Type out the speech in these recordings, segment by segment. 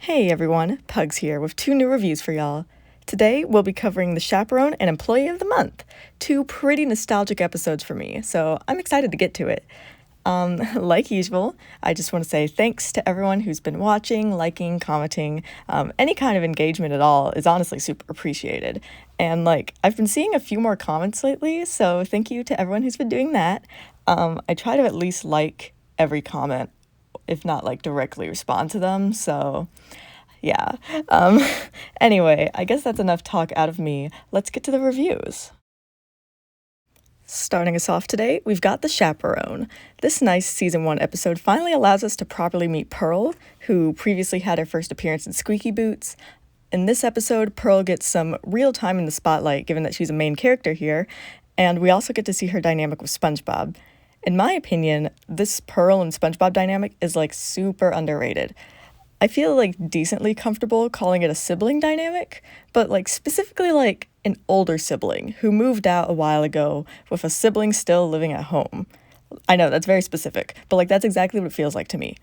Hey everyone, Pugs here with two new reviews for y'all. Today we'll be covering the Chaperone and Employee of the Month, two pretty nostalgic episodes for me, so I'm excited to get to it. Like usual, I just want to say thanks to everyone who's been watching, liking, commenting. Any kind of engagement at all is honestly super appreciated. And I've been seeing a few more comments lately, so thank you to everyone who's been doing that. I try to at least like every comment, if not directly respond to them, so yeah. Anyway, I guess that's enough talk out of me. Let's get to the reviews. Starting us off today, we've got The Chaperone. This nice Season 1 episode finally allows us to properly meet Pearl, who previously had her first appearance in Squeaky Boots. In this episode, Pearl gets some real time in the spotlight, given that she's a main character here, and we also get to see her dynamic with SpongeBob. In my opinion, this Pearl and SpongeBob dynamic is super underrated. I feel decently comfortable calling it a sibling dynamic, but specifically an older sibling who moved out a while ago with a sibling still living at home. I know that's very specific, but that's exactly what it feels like to me.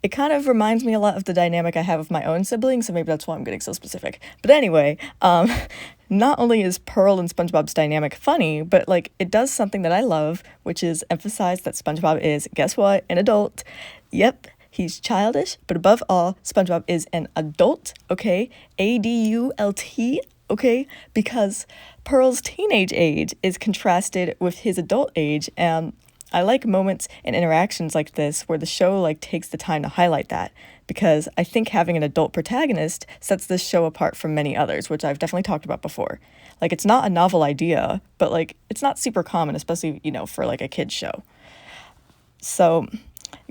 It kind of reminds me a lot of the dynamic I have with my own siblings, so maybe that's why I'm getting so specific. But anyway, not only is Pearl and SpongeBob's dynamic funny, but it does something that I love, which is emphasize that SpongeBob is, guess what, an adult. Yep. He's childish, but above all, SpongeBob is an adult, okay? A-D-U-L-T, okay? Because Pearl's teenage age is contrasted with his adult age, and I like moments and interactions like this where the show takes the time to highlight that, because I think having an adult protagonist sets this show apart from many others, which I've definitely talked about before. It's not a novel idea, but it's not super common, especially, for a kid's show. So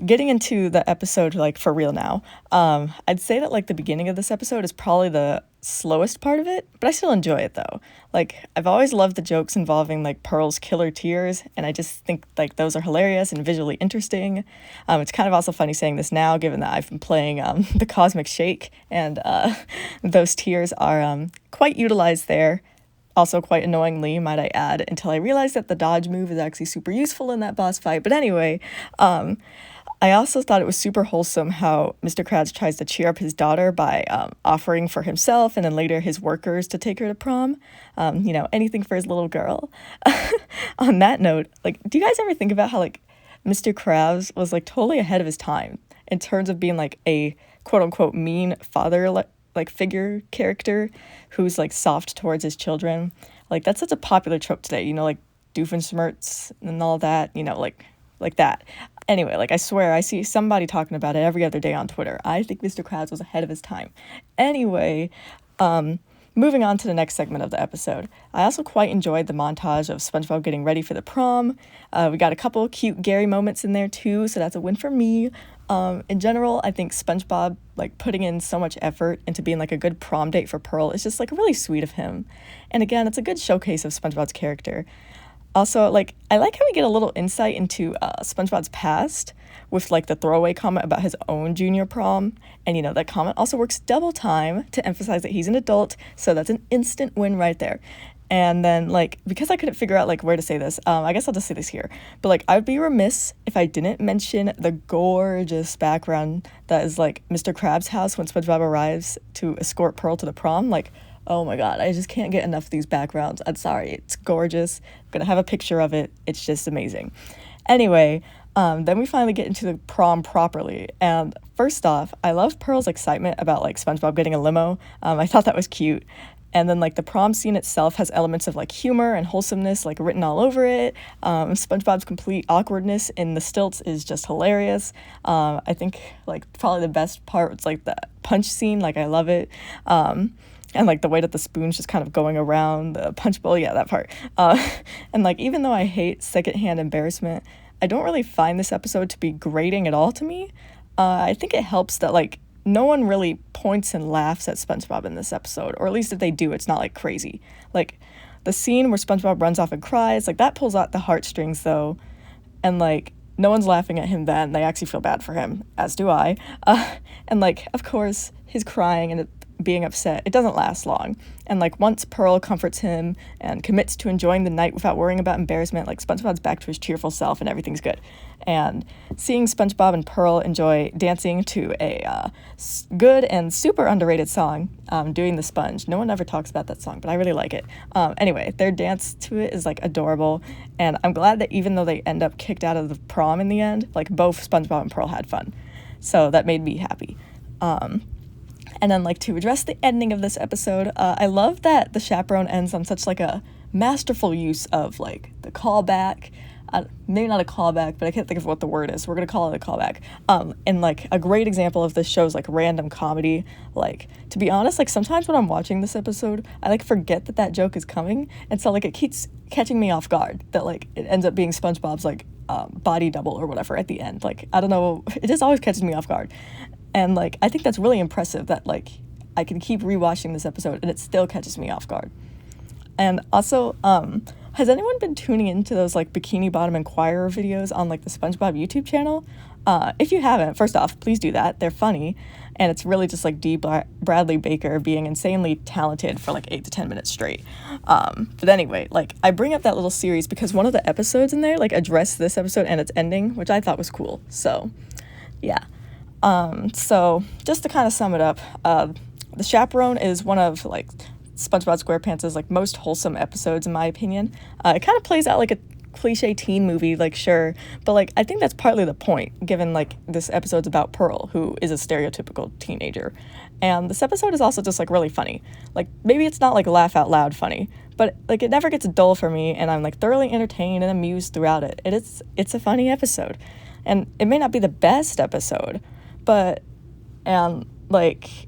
getting into the episode for real now, I'd say that the beginning of this episode is probably the slowest part of it, but I still enjoy it though. I've always loved the jokes involving Pearl's killer tears, and I just think those are hilarious and visually interesting. It's kind of also funny saying this now, given that I've been playing the Cosmic Shake, and those tears are quite utilized there. Also quite annoyingly, might I add, until I realized that the dodge move is actually super useful in that boss fight. But anyway, I also thought it was super wholesome how Mr. Krabs tries to cheer up his daughter by offering for himself and then later his workers to take her to prom. Anything for his little girl. On that note, do you guys ever think about how Mr. Krabs was totally ahead of his time in terms of being a quote-unquote mean father figure character who's soft towards his children? That's such a popular trope today, Doofenshmirtz and all that, like that. Anyway, I swear I see somebody talking about it every other day on Twitter. I think Mr. Krabs was ahead of his time. Anyway, moving on to the next segment of the episode. I also quite enjoyed the montage of SpongeBob getting ready for the prom. We got a couple cute Gary moments in there too, so that's a win for me. In general, I think SpongeBob, putting in so much effort into being a good prom date for Pearl is just really sweet of him. And again, it's a good showcase of SpongeBob's character. Also, I like how we get a little insight into SpongeBob's past with the throwaway comment about his own junior prom. And that comment also works double time to emphasize that he's an adult, so that's an instant win right there. And then because I couldn't figure out where to say this, I guess I'll just say this here. But I would be remiss if I didn't mention the gorgeous background that is Mr. Krabs' house when SpongeBob arrives to escort Pearl to the prom. Oh my god, I just can't get enough of these backgrounds. I'm sorry, it's gorgeous. I'm gonna have a picture of it. It's just amazing. Anyway, then we finally get into the prom properly. And first off, I love Pearl's excitement about SpongeBob getting a limo. I thought that was cute. And then the prom scene itself has elements of humor and wholesomeness written all over it. SpongeBob's complete awkwardness in the stilts is just hilarious. I think probably the best part was the punch scene. I love it. And the way that the spoon's just kind of going around the punch bowl, yeah, that part. And even though I hate secondhand embarrassment, I don't really find this episode to be grating at all to me. I think it helps that no one really points and laughs at SpongeBob in this episode, or at least if they do, it's not crazy. The scene where SpongeBob runs off and cries, that pulls out the heartstrings though, and no one's laughing at him then. They actually feel bad for him, as do I. And of course, his crying and being upset, it doesn't last long. And like once Pearl comforts him and commits to enjoying the night without worrying about embarrassment, like SpongeBob's back to his cheerful self and everything's good. And seeing SpongeBob and Pearl enjoy dancing to a good and super underrated song, Doing the Sponge. No one ever talks about that song, but I really like it. Anyway, their dance to it is like adorable, and I'm glad that even though they end up kicked out of the prom in the end, like both SpongeBob and Pearl had fun. So that made me happy. And then, like, to address the ending of this episode, I love that the Chaperone ends on such, like, a masterful use of, like, the callback. Maybe not a callback, but I can't think of what the word is. We're going to call it a callback. And, like, a great example of this show's, like, random comedy. Like, to be honest, like, sometimes when I'm watching this episode, I, like, forget that joke is coming. And so, like, it keeps catching me off guard that, like, it ends up being SpongeBob's, like, body double or whatever at the end. Like, I don't know. It just always catches me off guard. And, like, I think that's really impressive that, like, I can keep rewatching this episode and it still catches me off guard. And also, has anyone been tuning into those, like, Bikini Bottom Inquirer videos on, like, the SpongeBob YouTube channel? If you haven't, first off, please do that. They're funny. And it's really just, like, Bradley Baker being insanely talented for, like, 8 to 10 minutes straight. But anyway, like, I bring up that little series because one of the episodes in there, like, addressed this episode and its ending, which I thought was cool. So, yeah. So just to kind of sum it up, The Chaperone is one of, like, SpongeBob SquarePants' like most wholesome episodes in my opinion. It kind of plays out like a cliche teen movie, like, sure, but like I think that's partly the point, given like this episode's about Pearl, who is a stereotypical teenager. And this episode is also just like really funny. Like, maybe it's not like laugh out loud funny, but like it never gets dull for me, and I'm like thoroughly entertained and amused throughout it. It's a funny episode. And it may not be the best episode, but like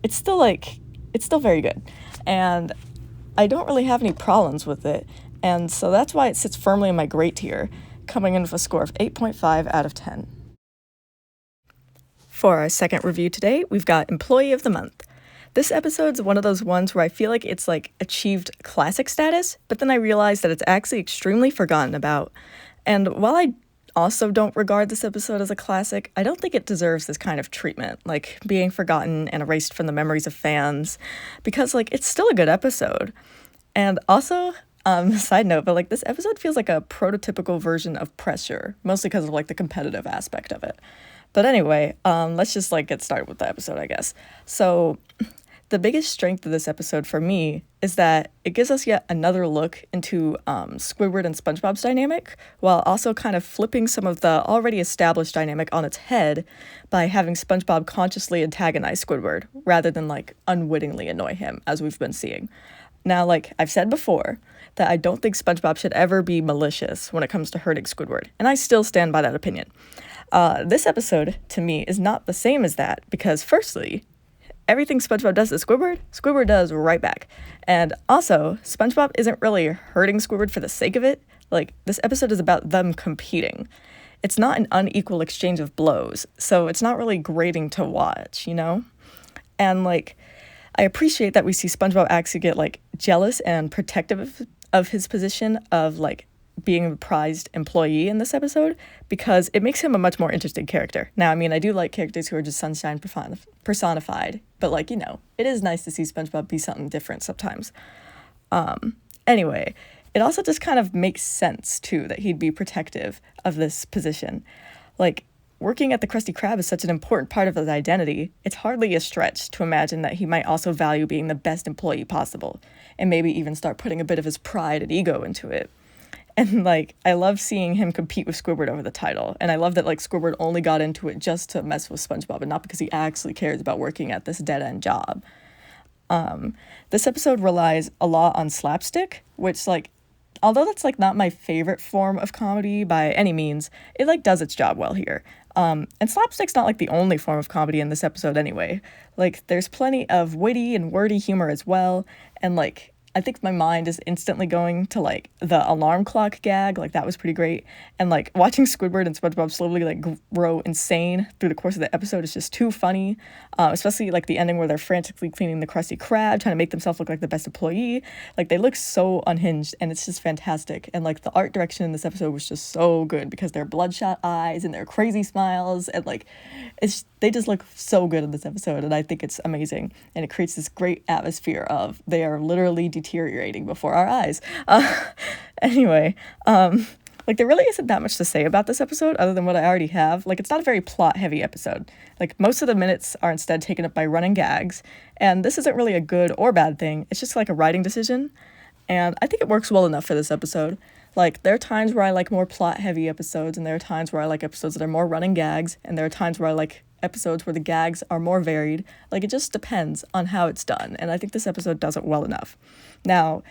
it's still very good, and I don't really have any problems with it, and so that's why it sits firmly in my great tier, coming in with a score of 8.5 out of 10. For our second review today, we've got Employee of the Month. This episode's one of those ones where I feel like it's like achieved classic status, but then I realized that it's actually extremely forgotten about. And while I also don't regard this episode as a classic, I don't think it deserves this kind of treatment, like being forgotten and erased from the memories of fans, because like it's still a good episode. And also, side note, but like this episode feels like a prototypical version of Pressure, mostly because of like the competitive aspect of it. But anyway, let's just like get started with the episode, I guess. So the biggest strength of this episode for me is that it gives us yet another look into Squidward and SpongeBob's dynamic, while also kind of flipping some of the already established dynamic on its head by having SpongeBob consciously antagonize Squidward, rather than like unwittingly annoy him, as we've been seeing. Now, like I've said before, that I don't think SpongeBob should ever be malicious when it comes to hurting Squidward, and I still stand by that opinion. This episode, to me, is not the same as that, because firstly, everything SpongeBob does to Squidward does right back. And also, SpongeBob isn't really hurting Squidward for the sake of it. Like, this episode is about them competing. It's not an unequal exchange of blows, so it's not really grating to watch, you know? And, like, I appreciate that we see SpongeBob actually get, like, jealous and protective of his position of, like, being a prized employee in this episode, because it makes him a much more interesting character. Now, I mean, I do like characters who are just sunshine personified, but like, you know, it is nice to see SpongeBob be something different sometimes. Anyway, it also just kind of makes sense too that he'd be protective of this position. Like, working at the Krusty Krab is such an important part of his identity, it's hardly a stretch to imagine that he might also value being the best employee possible, and maybe even start putting a bit of his pride and ego into it. And, like, I love seeing him compete with Squidward over the title. And I love that, like, Squidward only got into it just to mess with SpongeBob and not because he actually cares about working at this dead-end job. This episode relies a lot on slapstick, which, like, although that's, like, not my favorite form of comedy by any means, it, like, does its job well here. And slapstick's not, like, the only form of comedy in this episode anyway. Like, there's plenty of witty and wordy humor as well. And, like, I think my mind is instantly going to like the alarm clock gag. Like that was pretty great. And like watching Squidward and SpongeBob slowly like grow insane through the course of the episode is just too funny. Especially like the ending where they're frantically cleaning the Krusty Krab, trying to make themselves look like the best employee. Like they look so unhinged, and it's just fantastic. And like the art direction in this episode was just so good because their bloodshot eyes and their crazy smiles, and like they just look so good in this episode, and I think it's amazing. And it creates this great atmosphere of they are literally deteriorating before our eyes. Anyway, like there really isn't that much to say about this episode other than what I already have. Like it's not a very plot heavy episode. Like most of the minutes are instead taken up by running gags, and this isn't really a good or bad thing. It's just like a writing decision, and I think it works well enough for this episode. Like there are times where I like more plot heavy episodes, and there are times where I like episodes that are more running gags, and there are times where I like episodes where the gags are more varied. Like it just depends on how it's done, and I think this episode does it well enough. Now,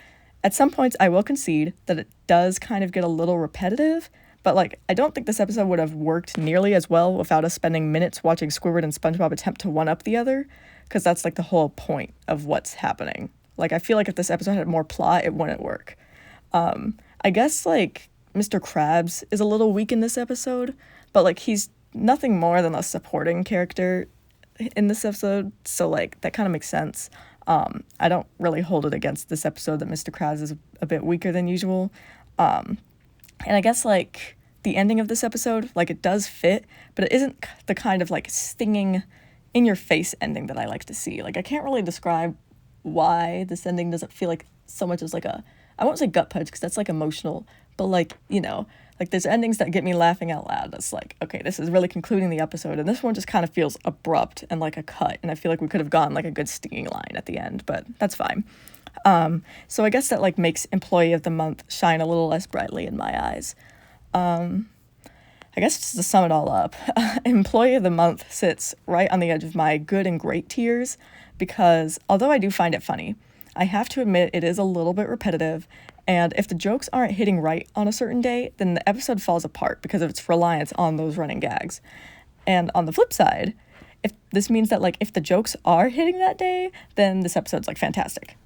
at some points I will concede that it does kind of get a little repetitive, but like I don't think this episode would have worked nearly as well without us spending minutes watching Squidward and SpongeBob attempt to one-up the other, because that's like the whole point of what's happening. Like I feel like if this episode had more plot, it wouldn't work. I guess like Mr. Krabs is a little weak in this episode, but like he's nothing more than a supporting character in this episode, so like that kind of makes sense. I don't really hold it against this episode that Mr. Krabs is a bit weaker than usual. And I guess like the ending of this episode, like it does fit, but it isn't the kind of like stinging in your face ending that I like to see. Like I can't really describe why this ending doesn't feel like so much as like I won't say gut punch because that's like emotional, but like, you know, like there's endings that get me laughing out loud. That's like, okay, this is really concluding the episode, and this one just kind of feels abrupt and like a cut, and I feel like we could have gotten like a good stinging line at the end, but that's fine. So I guess that like makes Employee of the Month shine a little less brightly in my eyes. I guess just to sum it all up, Employee of the Month sits right on the edge of my good and great tiers because although I do find it funny, I have to admit it is a little bit repetitive, and if the jokes aren't hitting right on a certain day, then the episode falls apart because of its reliance on those running gags. And on the flip side, if this means that like if the jokes are hitting that day, then this episode's like fantastic.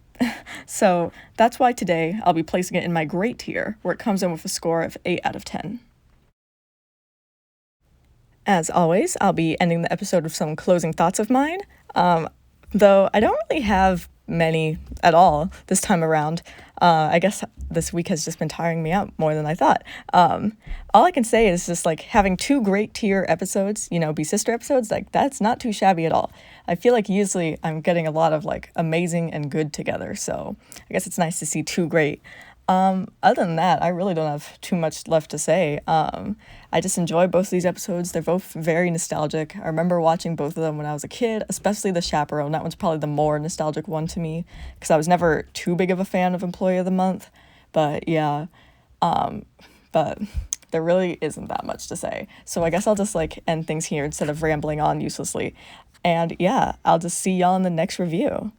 So that's why today I'll be placing it in my great tier, where it comes in with a score of 8 out of 10. As always, I'll be ending the episode with some closing thoughts of mine, though I don't really have many at all this time around. I guess this week has just been tiring me out more than I thought. All I can say is just like having 2 great tier episodes, you know, be sister episodes, like that's not too shabby at all. I feel like usually I'm getting a lot of like amazing and good together, so I guess it's nice to see 2 great. Other than that, I really don't have too much left to say. I just enjoy both of these episodes. They're both very nostalgic. I remember watching both of them when I was a kid, especially the Chaperone. That one's probably the more nostalgic one to me because I was never too big of a fan of Employee of the Month. But yeah, but there really isn't that much to say. So I guess I'll just like end things here instead of rambling on uselessly. And yeah, I'll just see y'all in the next review.